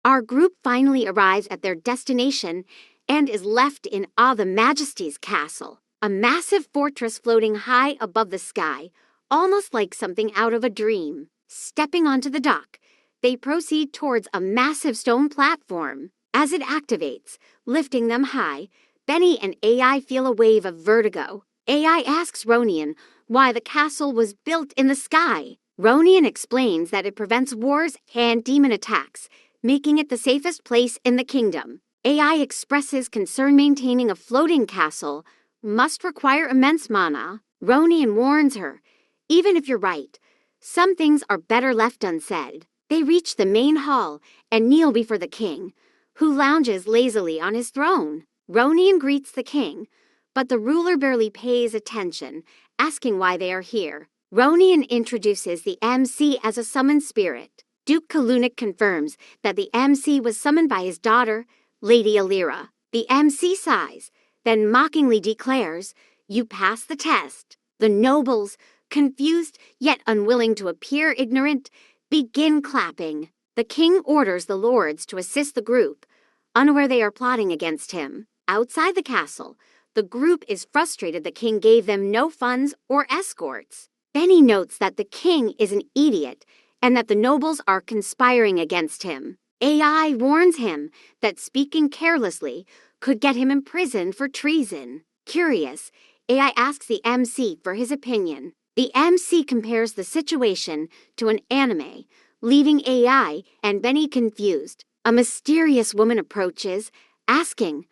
Our group finally arrives at their destination and is left in awe of the Majesty's castle, a massive fortress floating high above the sky, almost like something out of a dream. Stepping onto the dock, they proceed towards a massive stone platform. As it activates, lifting them high, Benny and AI feel a wave of vertigo. AI asks Ronian why the castle was built in the sky. Ronian explains that it prevents wars and demon attacks, making it the safest place in the kingdom. AI expresses concern maintaining a floating castle must require immense mana. Ronian warns her, even if you're right, some things are better left unsaid. They reach the main hall and kneel before the king, who lounges lazily on his throne. Ronian greets the king, but the ruler barely pays attention, asking why they are here. Ronian introduces the MC as a summoned spirit. Duke Kalunik confirms that the MC was summoned by his daughter, Lady Alira. The MC sighs, then mockingly declares, "You pass the test." The nobles, confused yet unwilling to appear ignorant, begin clapping. The king orders the lords to assist the group, unaware they are plotting against him. Outside the castle, the group is frustrated the king gave them no funds or escorts. Benny notes that the king is an idiot and that the nobles are conspiring against him. AI warns him that speaking carelessly could get him imprisoned for treason. Curious, AI asks the MC for his opinion. The MC compares the situation to an anime, leaving AI and Benny confused. A mysterious woman approaches, asking,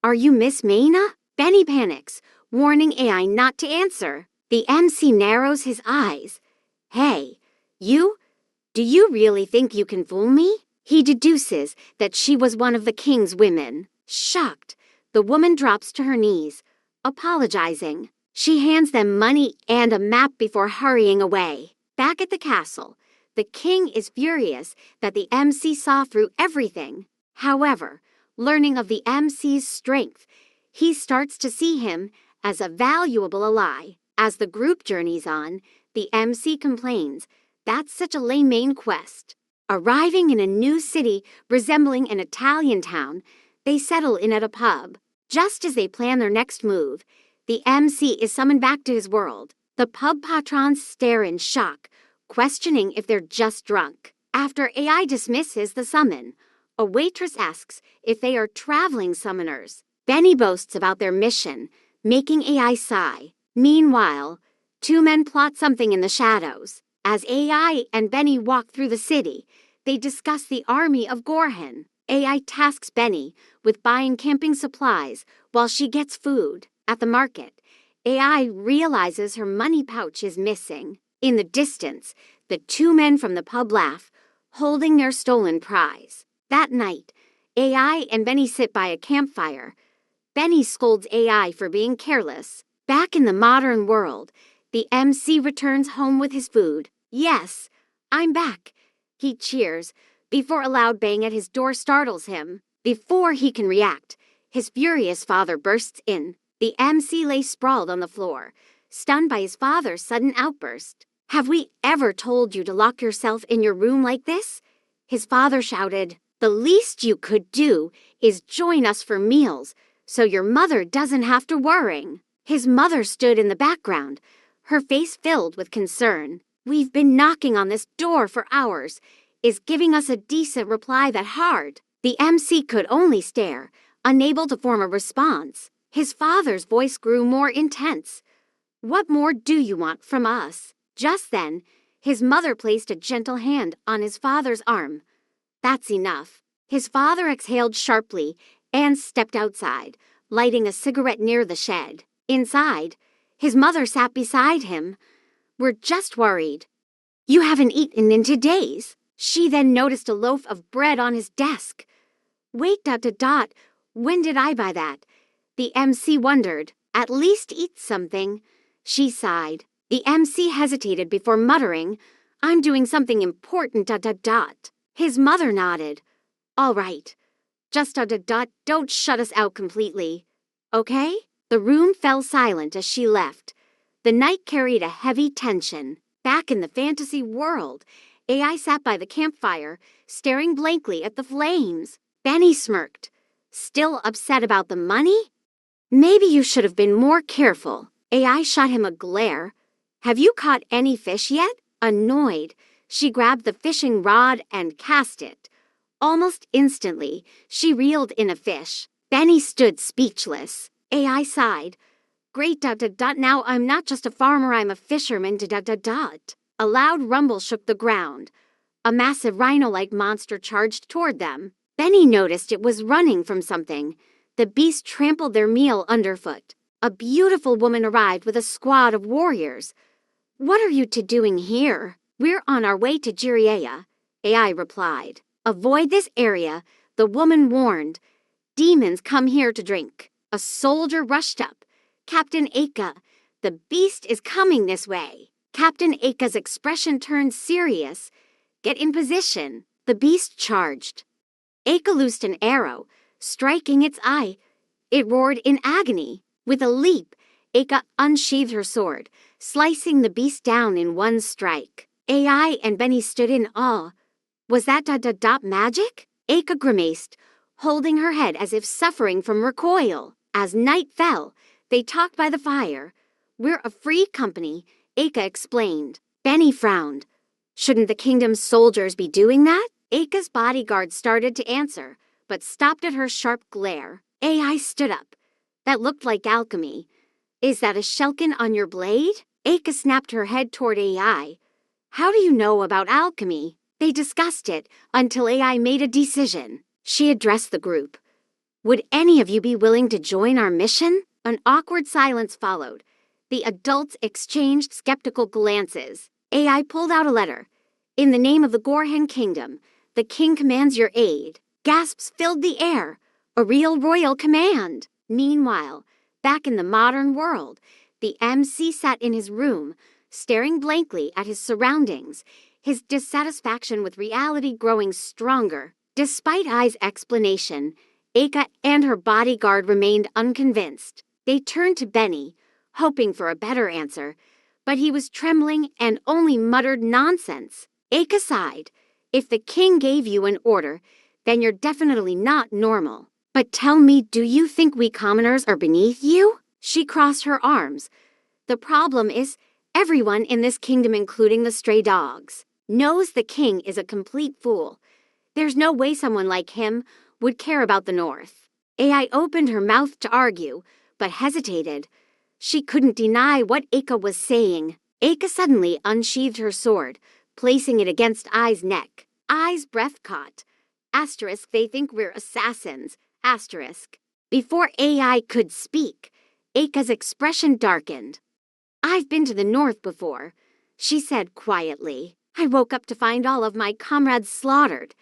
"Are you Miss Maina?" Benny panics, warning AI not to answer. The MC narrows his eyes. "Hey, you? Do you really think you can fool me?" He deduces that she was one of the king's women. Shocked, the woman drops to her knees, apologizing. She hands them money and a map before hurrying away. Back at the castle, the king is furious that the MC saw through everything. However, learning of the MC's strength, he starts to see him as a valuable ally. As the group journeys on, the MC complains, "That's such a lame main quest." Arriving in a new city resembling an Italian town, they settle in at a pub. Just as they plan their next move, the MC is summoned back to his world. The pub patrons stare in shock, questioning if they're just drunk. After AI dismisses the summon, a waitress asks if they are traveling summoners. Benny boasts about their mission, making AI sigh. Meanwhile, two men plot something in the shadows. As AI and Benny walk through the city, they discuss the army of Gorhan. AI tasks Benny with buying camping supplies while she gets food. At the market, AI realizes her money pouch is missing. In the distance, the two men from the pub laugh, holding their stolen prize. That night, AI and Benny sit by a campfire. Benny scolds AI for being careless. Back in the modern world, the MC returns home with his food. "Yes, I'm back," he cheers, before a loud bang at his door startles him. Before he can react, his furious father bursts in. The MC lay sprawled on the floor, stunned by his father's sudden outburst. "Have we ever told you to lock yourself in your room like this?" His father shouted. "The least you could do is join us for meals, so your mother doesn't have to worry." His mother stood in the background, her face filled with concern. "We've been knocking on this door for hours. Is giving us a decent reply that hard?" The MC could only stare, unable to form a response. His father's voice grew more intense. "What more do you want from us?" Just then, his mother placed a gentle hand on his father's arm. "That's enough." His father exhaled sharply and stepped outside, lighting a cigarette near the shed. Inside, his mother sat beside him. "We're just worried. You haven't eaten in 2 days." She then noticed a loaf of bread on his desk. "Wait, ... when did I buy that?" The MC wondered. "At least eat something." She sighed. The MC hesitated before muttering, "I'm doing something important ... His mother nodded. "All right. Just ... don't shut us out completely. Okay?" The room fell silent as she left. The night carried a heavy tension. Back in the fantasy world, AI sat by the campfire, staring blankly at the flames. Benny smirked. Still upset about the money? Maybe you should have been more careful. AI shot him a glare. Have you caught any fish yet? Annoyed, she grabbed the fishing rod and cast it. Almost instantly, she reeled in a fish. Benny stood speechless. AI sighed. Great ... Now I'm not just a farmer, I'm a fisherman ... A loud rumble shook the ground. A massive rhino-like monster charged toward them. Benny noticed it was running from something. The beast trampled their meal underfoot. A beautiful woman arrived with a squad of warriors. What are you two doing here? We're on our way to Jiraiya, AI replied. Avoid this area, the woman warned. Demons come here to drink. A soldier rushed up. Captain Aka, the beast is coming this way. Captain Aka's expression turned serious. Get in position. The beast charged. Aka loosed an arrow, striking its eye. It roared in agony. With a leap, Aka unsheathed her sword, slicing the beast down in one strike. AI and Benny stood in awe. Was that magic? Aka grimaced, holding her head as if suffering from recoil. As night fell, they talked by the fire. We're a free company, Aka explained. Benny frowned. Shouldn't the kingdom's soldiers be doing that? Aka's bodyguard started to answer, but stopped at her sharp glare. AI stood up. That looked like alchemy. Is that a shellkin on your blade? Aka snapped her head toward AI. How do you know about alchemy? They discussed it until AI made a decision. She addressed the group. Would any of you be willing to join our mission? An awkward silence followed. The adults exchanged skeptical glances. AI pulled out a letter. In the name of the Gorhan Kingdom, the king commands your aid. Gasps filled the air. A real royal command. Meanwhile, back in the modern world, the MC sat in his room, staring blankly at his surroundings, his dissatisfaction with reality growing stronger. Despite Ai's explanation, Aka and her bodyguard remained unconvinced. They turned to Benny, hoping for a better answer, but he was trembling and only muttered nonsense. Aka sighed. If the king gave you an order, then you're definitely not normal. But tell me, do you think we commoners are beneath you? She crossed her arms. The problem is, everyone in this kingdom, including the stray dogs, knows the king is a complete fool. There's no way someone like him would care about the North. AI opened her mouth to argue, but hesitated. She couldn't deny what Aka was saying. Aka suddenly unsheathed her sword, placing it against Ai's neck. Ai's breath caught. Asterisk, they think we're assassins. Asterisk. Before AI could speak, Aka's expression darkened. I've been to the North before, she said quietly. I woke up to find all of my comrades slaughtered,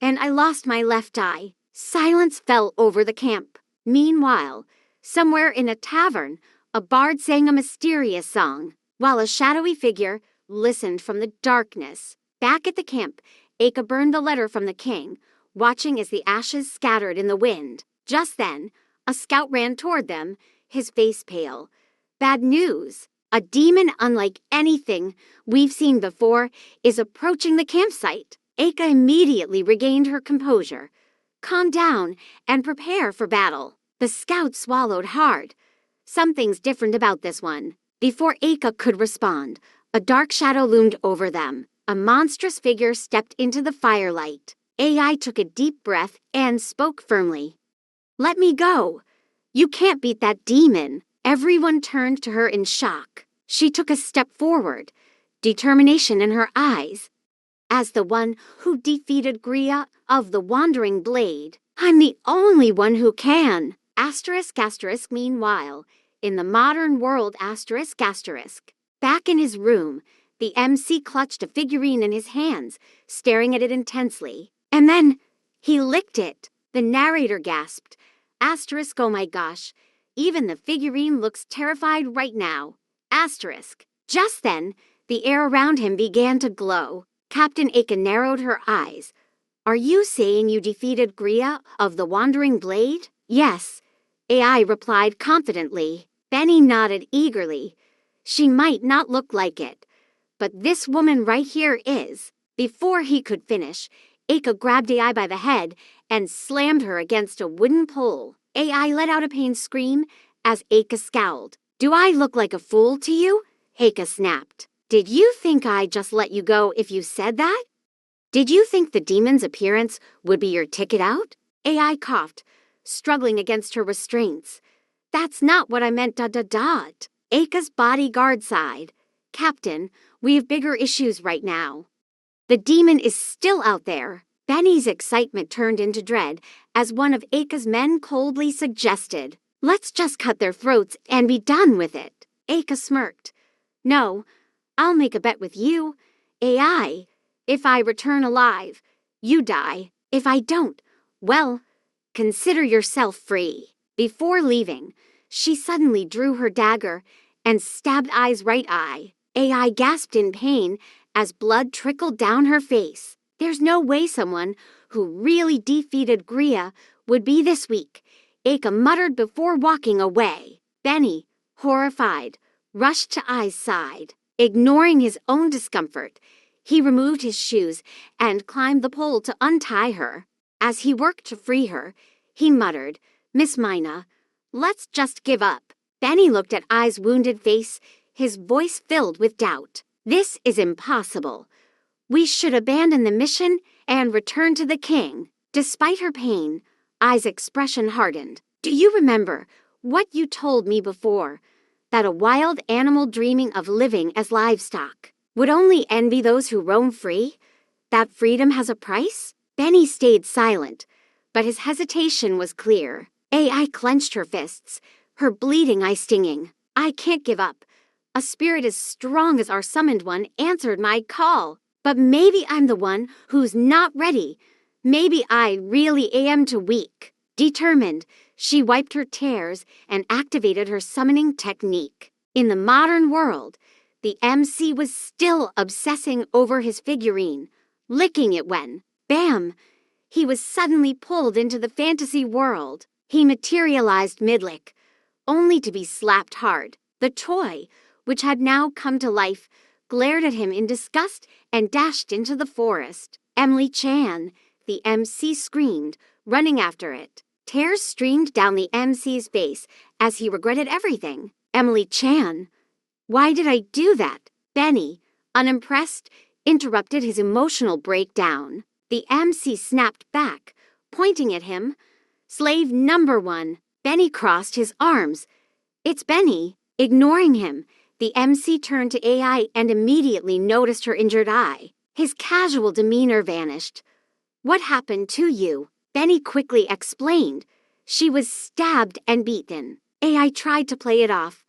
and I lost my left eye. Silence fell over the camp. Meanwhile, somewhere in a tavern, a bard sang a mysterious song, while a shadowy figure listened from the darkness. Back at the camp, Aka burned the letter from the king, watching as the ashes scattered in the wind. Just then, a scout ran toward them, his face pale. Bad news. A demon unlike anything we've seen before is approaching the campsite. Aka immediately regained her composure. Calm down and prepare for battle. The scout swallowed hard. Something's different about this one. Before Aka could respond, a dark shadow loomed over them. A monstrous figure stepped into the firelight. AI took a deep breath and spoke firmly. Let me go. You can't beat that demon. Everyone turned to her in shock. She took a step forward, determination in her eyes. As the one who defeated Griya of the Wandering Blade, I'm the only one who can. Asterisk, asterisk, meanwhile, in the modern world, asterisk, asterisk. Back in his room, the MC clutched a figurine in his hands, staring at it intensely. And then, he licked it. The narrator gasped. Asterisk, oh my gosh. Even the figurine looks terrified right now. Asterisk. Just then, the air around him began to glow. Captain Aka narrowed her eyes. Are you saying you defeated Griya of the Wandering Blade? Yes, AI replied confidently. Benny nodded eagerly. She might not look like it, but this woman right here is. Before he could finish, Aka grabbed AI by the head and slammed her against a wooden pole. AI let out a pained scream as Aka scowled. "Do I look like a fool to you?" Aka snapped. "Did you think I'd just let you go if you said that? Did you think the demon's appearance would be your ticket out?" AI coughed, struggling against her restraints. "That's not what I meant, dot. Aka's bodyguard sighed. "Captain, we have bigger issues right now. The demon is still out there." Benny's excitement turned into dread as one of Aka's men coldly suggested, "Let's just cut their throats and be done with it." Aka smirked. "No, I'll make a bet with you. AI, if I return alive, you die. If I don't, well, consider yourself free." Before leaving, she suddenly drew her dagger and stabbed Ai's right eye. AI gasped in pain as blood trickled down her face. There's no way someone who really defeated Gria would be this weak, Aka muttered before walking away. Benny, horrified, rushed to Ai's side. Ignoring his own discomfort, he removed his shoes and climbed the pole to untie her. As he worked to free her, he muttered, "Miss Mina, let's just give up." Benny looked at Ai's wounded face, his voice filled with doubt. "This is impossible. We should abandon the mission and return to the king." Despite her pain, Ai's expression hardened. "Do you remember what you told me before? That a wild animal dreaming of living as livestock would only envy those who roam free? That freedom has a price?" Benny stayed silent, but his hesitation was clear. AI clenched her fists, her bleeding eye stinging. "I can't give up. A spirit as strong as our summoned one answered my call. But maybe I'm the one who's not ready. Maybe I really am too weak." Determined, she wiped her tears and activated her summoning technique. In the modern world, the MC was still obsessing over his figurine, licking it when, bam, he was suddenly pulled into the fantasy world. He materialized mid-lick, only to be slapped hard. The toy, which had now come to life, glared at him in disgust and dashed into the forest. "Emily Chan," the MC screamed, running after it. Tears streamed down the MC's face as he regretted everything. "Emily Chan? Why did I do that?" Benny, unimpressed, interrupted his emotional breakdown. The MC snapped back, pointing at him. "Slave number one." Benny crossed his arms. "It's Benny." Ignoring him, the MC turned to AI and immediately noticed her injured eye. His casual demeanor vanished. "What happened to you?" Benny quickly explained. "She was stabbed and beaten." AI tried to play it off.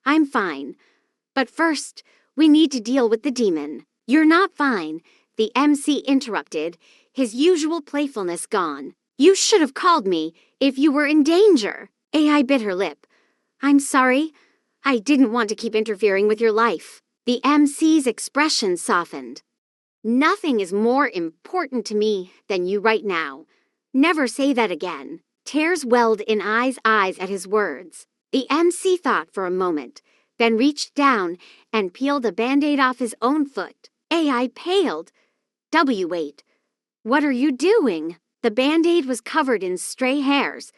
"I'm fine. But first, we need to deal with the demon." "You're not fine," the MC interrupted, his usual playfulness gone. "You should have called me if you were in danger." AI bit her lip. "I'm sorry. I didn't want to keep interfering with your life." The MC's expression softened. "Nothing is more important to me than you right now. Never say that again." Tears welled in Ai's eyes at his words. The MC thought for a moment, then reached down and peeled a Band-Aid off his own foot. AI paled. "Wait. What are you doing?" The Band-Aid was covered in stray hairs.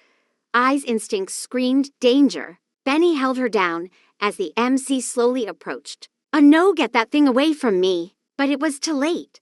Ai's instincts screamed danger. Benny held her down as the MC slowly approached. No, get that thing away from me." But it was too late.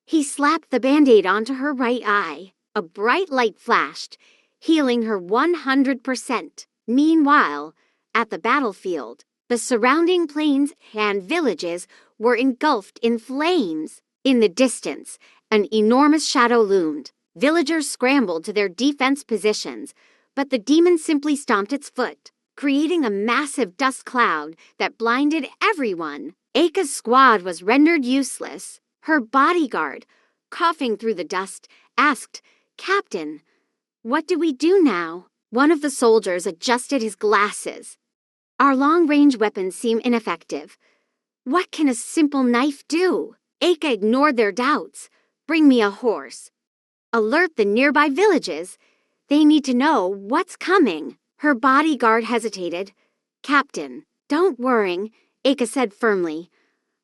He slapped the Band-Aid onto her right eye. A bright light flashed, healing her 100%. Meanwhile, at the battlefield, the surrounding plains and villages were engulfed in flames. In the distance, an enormous shadow loomed. Villagers scrambled to their defense positions, but the demon simply stomped its foot, creating a massive dust cloud that blinded everyone. Aka's squad was rendered useless. Her bodyguard, coughing through the dust, asked, "Captain, what do we do now?" One of the soldiers adjusted his glasses. "Our long-range weapons seem ineffective. What can a simple knife do?" Aka ignored their doubts. "Bring me a horse. Alert the nearby villages. They need to know what's coming." Her bodyguard hesitated. "Captain, don't worry," Aka said firmly.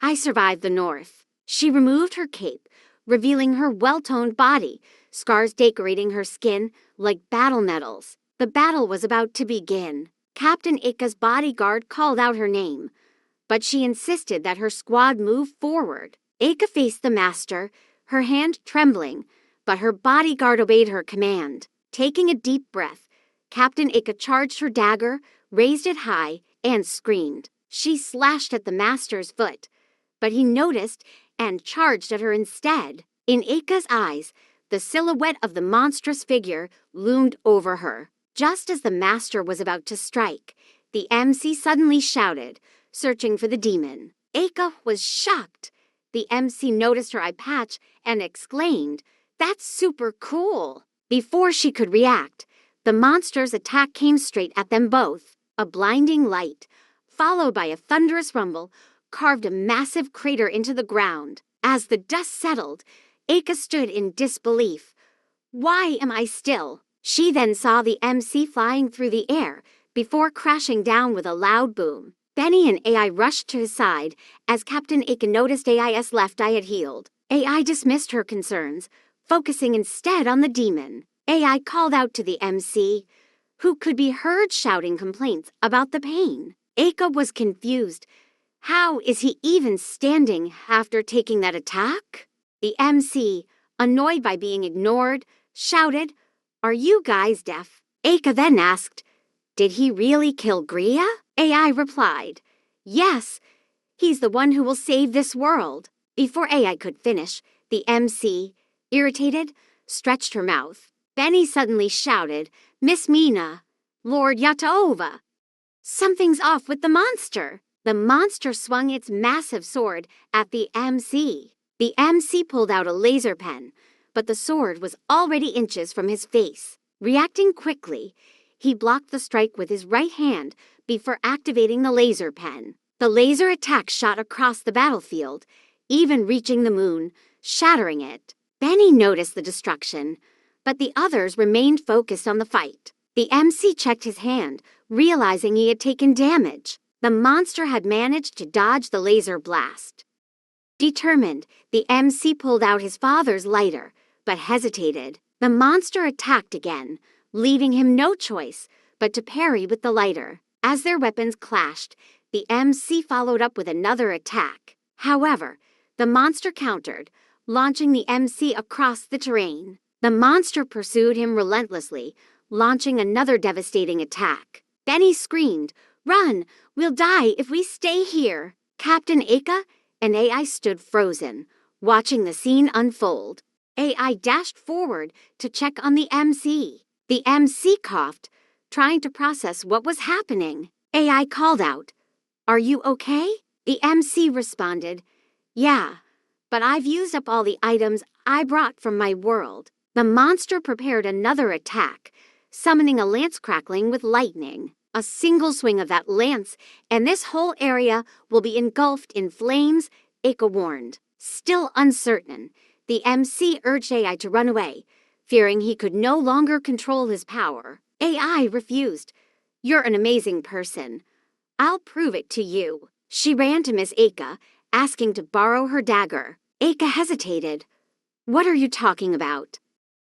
"I survived the north." She removed her cape, revealing her well-toned body, scars decorating her skin like battle medals. The battle was about to begin. Captain Ika's bodyguard called out her name, but she insisted that her squad move forward. Ika faced the master, her hand trembling, but her bodyguard obeyed her command. Taking a deep breath, Captain Ika charged her dagger, raised it high, and screamed. She slashed at the master's foot, but he noticed and charged at her instead. In Ika's eyes, the silhouette of the monstrous figure loomed over her. Just as the master was about to strike, the MC suddenly shouted, searching for the demon. Ika was shocked. The MC noticed her eye patch and exclaimed, "That's super cool." Before she could react, the monster's attack came straight at them both. A blinding light, followed by a thunderous rumble, carved a massive crater into the ground. As the dust settled, Ika stood in disbelief. "Why am I still?" She then saw the MC flying through the air before crashing down with a loud boom. Benny and AI rushed to his side as Captain Ika noticed AI's left eye had healed. AI dismissed her concerns, focusing instead on the demon. AI called out to the MC, who could be heard shouting complaints about the pain. Ika was confused. How is he even standing after taking that attack? The MC, annoyed by being ignored, shouted, "Are you guys deaf?" Ika then asked, "Did he really kill Gria?" AI replied, "Yes, he's the one who will save this world." Before AI could finish, the MC, irritated, stretched her mouth. Benny suddenly shouted, "Miss Mina, Lord Yataova, something's off with the monster." The monster swung its massive sword at the MC. The MC pulled out a laser pen, but the sword was already inches from his face. Reacting quickly, he blocked the strike with his right hand before activating the laser pen. The laser attack shot across the battlefield, even reaching the moon, shattering it. Benny noticed the destruction, but the others remained focused on the fight. The MC checked his hand, realizing he had taken damage. The monster had managed to dodge the laser blast. Determined, the MC pulled out his father's lighter, but hesitated. The monster attacked again, leaving him no choice but to parry with the lighter. As their weapons clashed, the MC followed up with another attack. However, the monster countered, launching the MC across the terrain. The monster pursued him relentlessly, launching another devastating attack. Benny screamed, "Run! We'll die if we stay here!" Captain Ika and AI stood frozen, watching the scene unfold. AI dashed forward to check on the MC. The MC coughed, trying to process what was happening. AI called out, "Are you okay?" The MC responded, "Yeah, but I've used up all the items I brought from my world." The monster prepared another attack, summoning a lance crackling with lightning. A single swing of that lance, and this whole area will be engulfed in flames, Ika warned. Still uncertain, the MC urged AI to run away, fearing he could no longer control his power. AI refused. "You're an amazing person. I'll prove it to you." She ran to Miss Ika, asking to borrow her dagger. Ika hesitated. "What are you talking about?"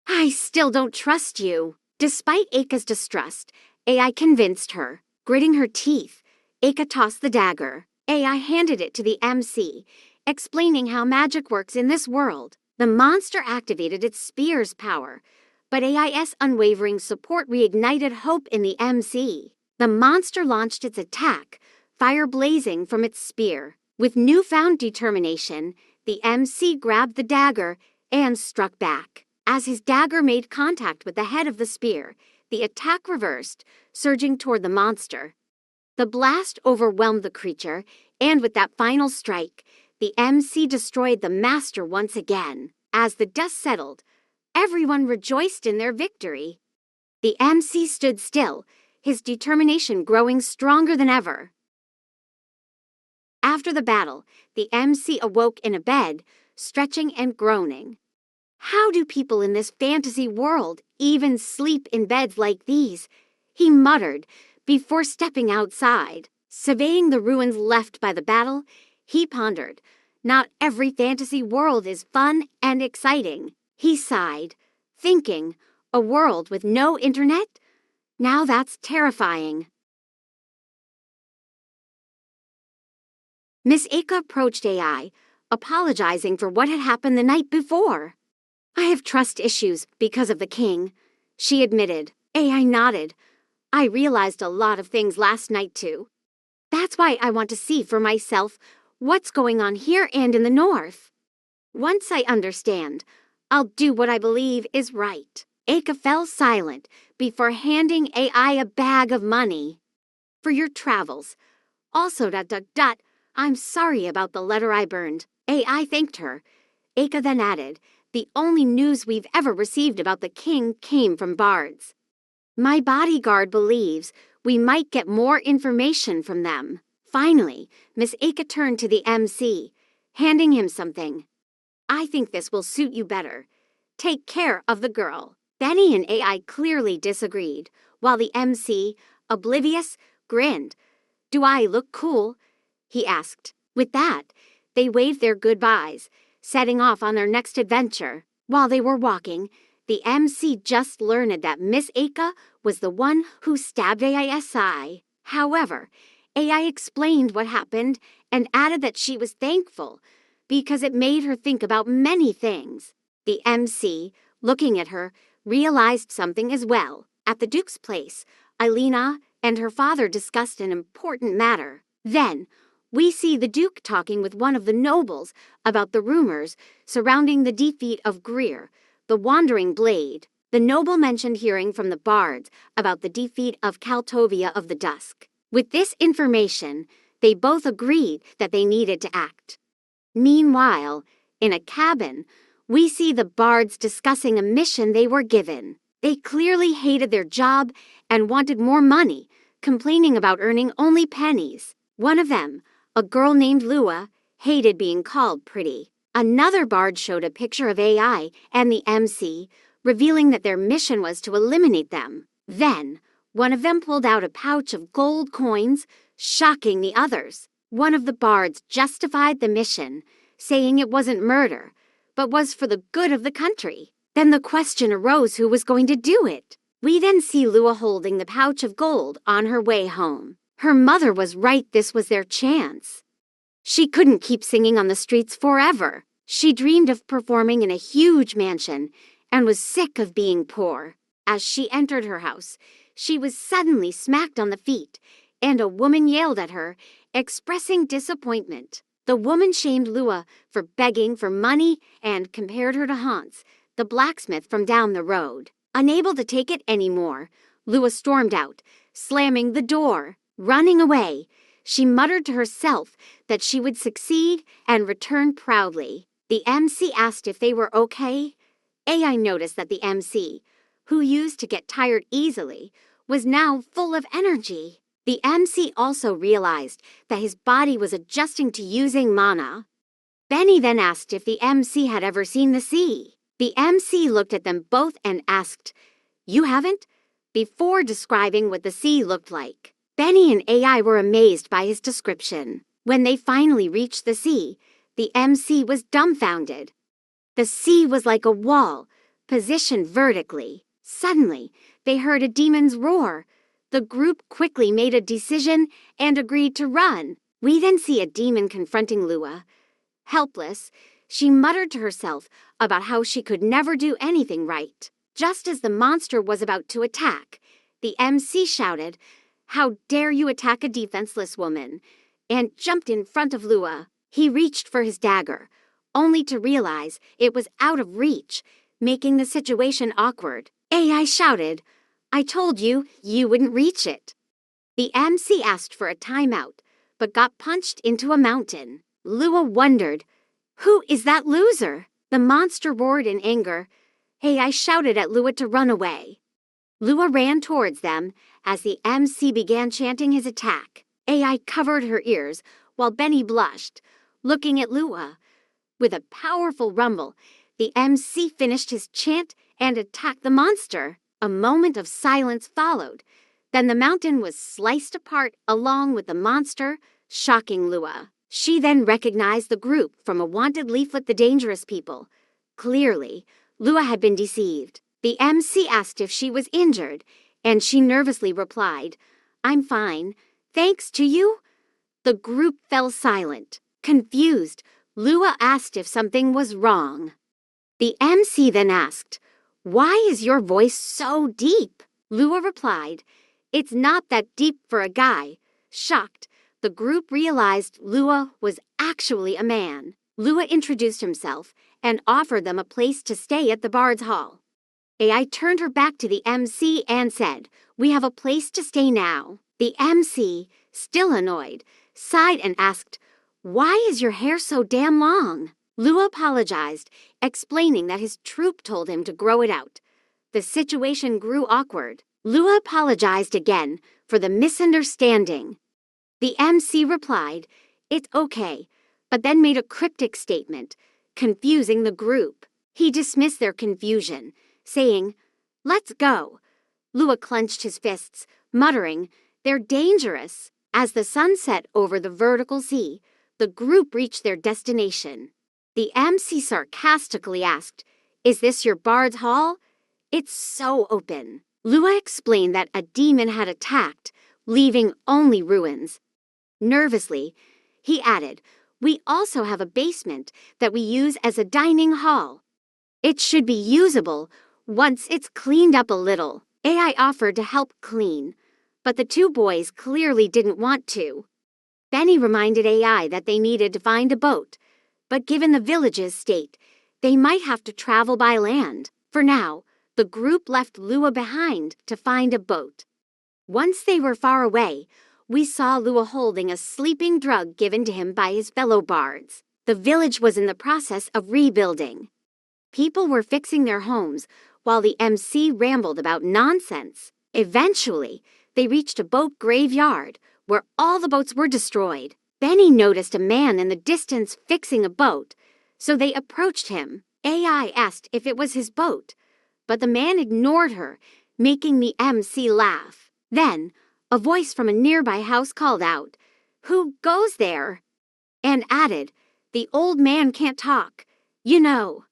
"I still don't trust you." Despite Ika's distrust, AI convinced her. Gritting her teeth, Ika tossed the dagger. AI handed it to the MC, explaining how magic works in this world. The monster activated its spear's power, but AI's unwavering support reignited hope in the MC. The monster launched its attack, fire blazing from its spear. With newfound determination, the MC grabbed the dagger and struck back. As his dagger made contact with the head of the spear, the attack reversed, surging toward the monster. The blast overwhelmed the creature, and with that final strike, the MC destroyed the master once again. As the dust settled, everyone rejoiced in their victory. The MC stood still, his determination growing stronger than ever. After the battle, the MC awoke in a bed, stretching and groaning. "How do people in this fantasy world even sleep in beds like these?" he muttered before stepping outside. Surveying the ruins left by the battle, he pondered, Not every fantasy world is fun and exciting. He sighed, thinking, a world with no internet? Now that's terrifying. Miss Aka approached AI, apologizing for what had happened the night before. I have trust issues because of the king, she admitted. AI nodded. I realized a lot of things last night too. That's why I want to see for myself what's going on here and in the north. Once I understand, I'll do what I believe is right. Aka fell silent before handing AI a bag of money. For your travels. Also, ... I'm sorry about the letter I burned. AI thanked her. Aka then added, the only news we've ever received about the king came from bards. My bodyguard believes we might get more information from them. Finally, Miss Aka turned to the MC, handing him something. I think this will suit you better. Take care of the girl. Benny and AI clearly disagreed, while the MC, oblivious, grinned. Do I look cool? He asked. With that, they waved their goodbyes, setting off on their next adventure. While they were walking, the MC just learned that Miss Aka was the one who stabbed AISI. However, AI explained what happened and added that she was thankful because it made her think about many things. The MC, looking at her, realized something as well. At the Duke's place, Eilina and her father discussed an important matter. Then, we see the Duke talking with one of the nobles about the rumors surrounding the defeat of Greer, the Wandering Blade. The noble mentioned hearing from the bards about the defeat of Kaltovia of the Dusk. With this information, they both agreed that they needed to act. Meanwhile, in a cabin, we see the bards discussing a mission they were given. They clearly hated their job and wanted more money, complaining about earning only pennies. One of them, a girl named Lua, hated being called pretty. Another bard showed a picture of AI and the MC, revealing that their mission was to eliminate them. Then, one of them pulled out a pouch of gold coins, shocking the others. One of the bards justified the mission, saying it wasn't murder, but was for the good of the country. Then the question arose who was going to do it. We then see Lua holding the pouch of gold on her way home. Her mother was right, this was their chance. She couldn't keep singing on the streets forever. She dreamed of performing in a huge mansion and was sick of being poor. As she entered her house, she was suddenly smacked on the feet, and a woman yelled at her, expressing disappointment. The woman shamed Lua for begging for money and compared her to Hans, the blacksmith from down the road. Unable to take it anymore, Lua stormed out, slamming the door. Running away, she muttered to herself that she would succeed and return proudly. The MC asked if they were okay. AI noticed that the MC, who used to get tired easily, was now full of energy. The MC also realized that his body was adjusting to using mana. Benny then asked if the MC had ever seen the sea. The MC looked at them both and asked, "You haven't?" before describing what the sea looked like. Benny and AI were amazed by his description. When they finally reached the sea, the MC was dumbfounded. The sea was like a wall, positioned vertically. Suddenly, they heard a demon's roar. The group quickly made a decision and agreed to run. We then see a demon confronting Lua. Helpless, she muttered to herself about how she could never do anything right. Just as the monster was about to attack, the MC shouted, "How dare you attack a defenseless woman?" and jumped in front of Lua. He reached for his dagger, only to realize it was out of reach, making the situation awkward. AI shouted, "I told you, you wouldn't reach it." The MC asked for a timeout, but got punched into a mountain. Lua wondered, "Who is that loser?" The monster roared in anger. AI shouted at Lua to run away. Lua ran towards them as the MC began chanting his attack. AI covered her ears while Benny blushed, looking at Lua. With a powerful rumble, the MC finished his chant and attacked the monster. A moment of silence followed. Then the mountain was sliced apart along with the monster, shocking Lua. She then recognized the group from a wanted leaflet, The Dangerous People. Clearly, Lua had been deceived. The MC asked if she was injured, and she nervously replied, "I'm fine. Thanks to you." The group fell silent. Confused, Lua asked if something was wrong. The MC then asked, "Why is your voice so deep?" Lua replied, "It's not that deep for a guy." Shocked, the group realized Lua was actually a man. Lua introduced himself and offered them a place to stay at the Bard's Hall. AI turned her back to the MC and said, "We have a place to stay now." The MC, still annoyed, sighed and asked, "Why is your hair so damn long?" Lua apologized, explaining that his troupe told him to grow it out. The situation grew awkward. Lua apologized again for the misunderstanding. The MC replied, "It's okay," but then made a cryptic statement, confusing the group. He dismissed their confusion, saying, "Let's go." Lua clenched his fists, muttering, "They're dangerous." As the sun set over the vertical sea, the group reached their destination. The MC sarcastically asked, "Is this your Bard's Hall?" "It's so open." Lua explained that a demon had attacked, leaving only ruins. Nervously, he added, "We also have a basement that we use as a dining hall. It should be usable once it's cleaned up a little." AI offered to help clean, but the two boys clearly didn't want to. Benny reminded AI that they needed to find a boat, but given the village's state, they might have to travel by land. For now, the group left Lua behind to find a boat. Once they were far away, we saw Lua holding a sleeping drug given to him by his fellow bards. The village was in the process of rebuilding. People were fixing their homes while the MC rambled about nonsense. Eventually, they reached a boat graveyard where all the boats were destroyed. Benny noticed a man in the distance fixing a boat, so they approached him. AI asked if it was his boat, but the man ignored her, making the MC laugh. Then, a voice from a nearby house called out, "Who goes there?" and added, "The old man can't talk. You know."